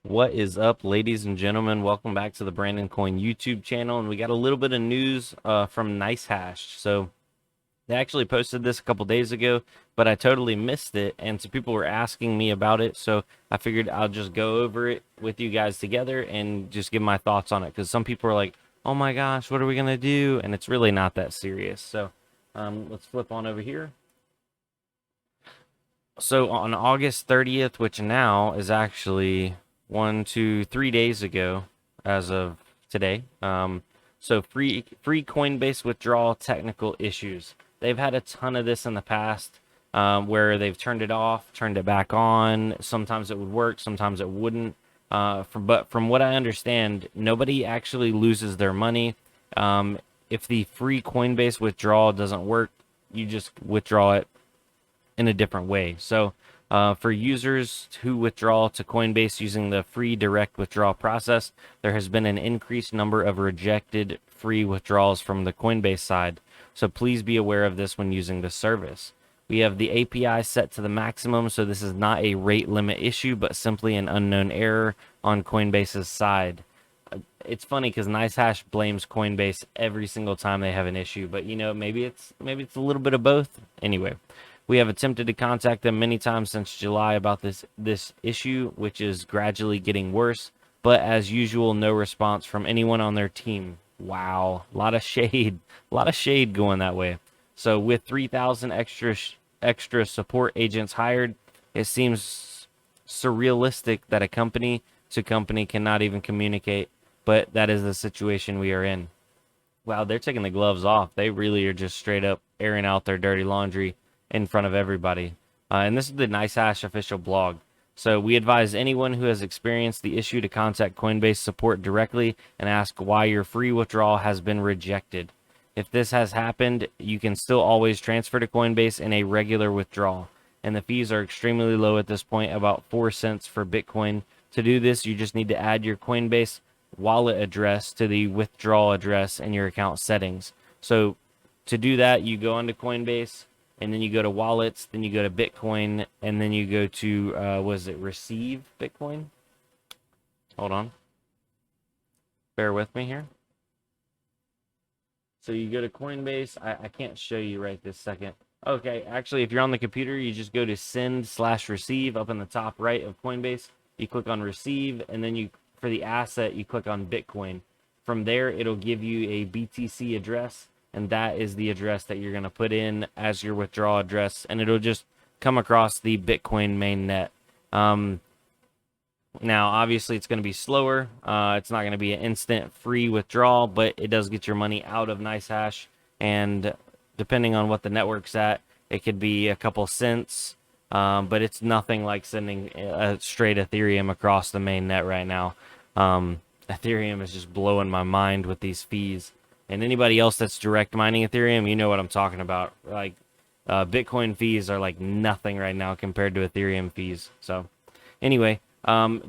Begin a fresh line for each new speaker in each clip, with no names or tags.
What is up, ladies and gentlemen? Welcome back to the Brandon Coin YouTube channel, and we got a little bit of news from NiceHash. So they actually posted this a couple days ago, but I totally missed it, and some people were asking me about it. So I figured I'll just go over it with you guys together and just give my thoughts on it, because some people are like, "Oh my gosh, what are we gonna do?" And it's really not that serious. So let's flip on over here. So on August 30th, which now is actually 3 days ago as of today. So free Coinbase withdrawal technical issues. They've had a ton of this in the past, where they've turned it off, turned it back on. Sometimes it would work, sometimes it wouldn't. But from what I understand, nobody actually loses their money. If the free Coinbase withdrawal doesn't work, you just withdraw it in a different way. So for users who withdraw to Coinbase using the free direct withdrawal process, there has been an increased number of rejected free withdrawals from the Coinbase side. So please be aware of this when using the service. We have the API set to the maximum, so this is not a rate limit issue, but simply an unknown error on Coinbase's side. It's funny because NiceHash blames Coinbase every single time they have an issue, but maybe it's a little bit of both. Anyway, we have attempted to contact them many times since July about this issue, which is gradually getting worse, but as usual, no response from anyone on their team. Wow, a lot of shade, a lot of shade going that way. So with 3,000 extra support agents hired, it seems surrealistic that a company to company cannot even communicate, but that is the situation we are in. Wow, they're taking the gloves off. They really are just straight up airing out their dirty laundry in front of everybody. And this is the NiceHash official blog. So we advise anyone who has experienced the issue to contact Coinbase support directly and ask why your free withdrawal has been rejected. If this has happened, you can still always transfer to Coinbase in a regular withdrawal. And the fees are extremely low at this point, about 4 cents for Bitcoin. To do this, you just need to add your Coinbase wallet address to the withdrawal address in your account settings. So to do that, you go onto Coinbase, and then you go to wallets, then you go to Bitcoin, and then you go to, was it receive Bitcoin? Hold on. Bear with me here. So you go to Coinbase. I can't show you right this second. Okay, actually, if you're on the computer, you just go to send/receive up in the top right of Coinbase. You click on receive, and then for the asset, you click on Bitcoin. From there, it'll give you a BTC address, and that is the address that you're going to put in as your withdrawal address, and it'll just come across the Bitcoin mainnet. Now, obviously, it's going to be slower. It's not going to be an instant free withdrawal, but it does get your money out of NiceHash, and depending on what the network's at, it could be a couple cents, but it's nothing like sending a straight Ethereum across the main net right now. Ethereum is just blowing my mind with these fees. And anybody else that's direct mining Ethereum, you know what I'm talking about. Like, Bitcoin fees are like nothing right now compared to Ethereum fees. So anyway,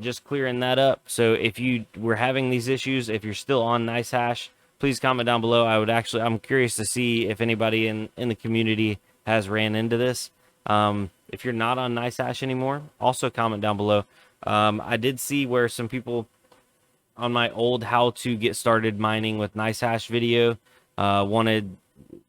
just clearing that up. So if you were having these issues, if you're still on NiceHash, please comment down below. I'm curious to see if anybody in the community has ran into this. If you're not on NiceHash anymore, also comment down below. I did see where some people on my old how to get started mining with NiceHash video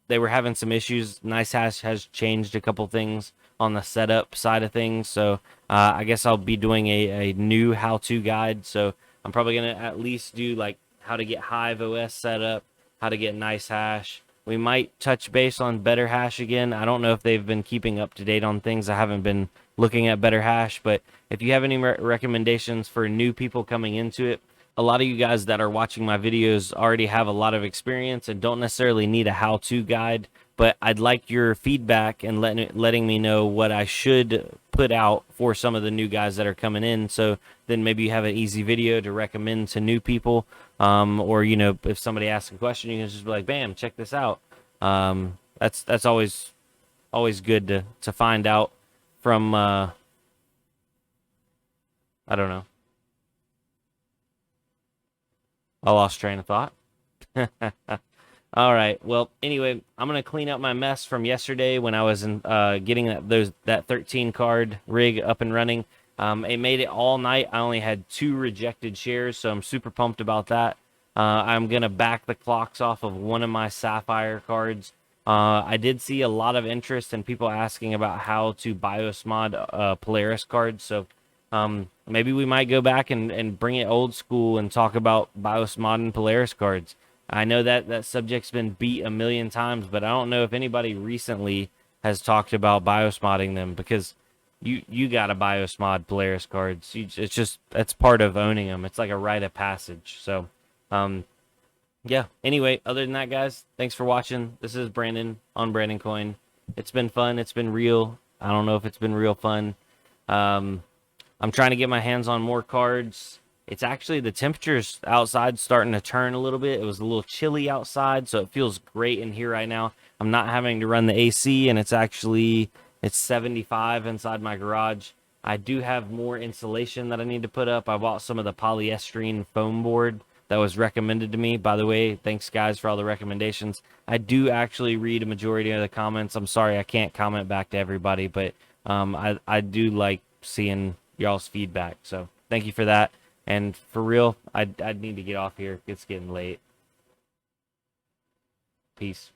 they were having some issues. NiceHash has changed a couple things on the setup side of things, so I guess I'll be doing a new how-to guide. So I'm probably gonna at least do like how to get Hive OS set up, how to get NiceHash. We might touch base on BetterHash again. I don't know if they've been keeping up to date on things. I haven't been looking at BetterHash, but if you have any recommendations for new people coming into it, a lot of you guys that are watching my videos already have a lot of experience and don't necessarily need a how-to guide, but I'd like your feedback and letting me know what I should put out for some of the new guys that are coming in. So then maybe you have an easy video to recommend to new people, or if somebody asks a question, you can just be like, "Bam, check this out." That's always good to find out from. I don't know. I lost train of thought. All right. Well, anyway, I'm gonna clean up my mess from yesterday when I was getting that 13 card rig up and running. It made it all night. I only had 2 rejected shares, so I'm super pumped about that. I'm going to back the clocks off of one of my Sapphire cards. I did see a lot of interest and people asking about how to BIOS mod Polaris cards. So maybe we might go back and bring it old school and talk about BIOS mod and Polaris cards. I know that that subject's been beat a million times, but I don't know if anybody recently has talked about BIOS modding them, because you got to BIOS mod Polaris cards. It's just, that's part of owning them. It's like a rite of passage. So yeah, anyway, other than that, guys, thanks for watching. This is Brandon on Brandon Coin. It's been fun. It's been real. I don't know if it's been real fun. I'm trying to get my hands on more cards. It's actually, the temperatures outside starting to turn a little bit. It was a little chilly outside, so it feels great in here right now. I'm not having to run the AC, and it's 75 inside my garage. I do have more insulation that I need to put up. I bought some of the polyestrine foam board that was recommended to me. By the way, thanks guys for all the recommendations. I do actually read a majority of the comments. I'm sorry I can't comment back to everybody, but I do like seeing y'all's feedback. So thank you for that. And for real, I'd need to get off here. It's getting late. Peace.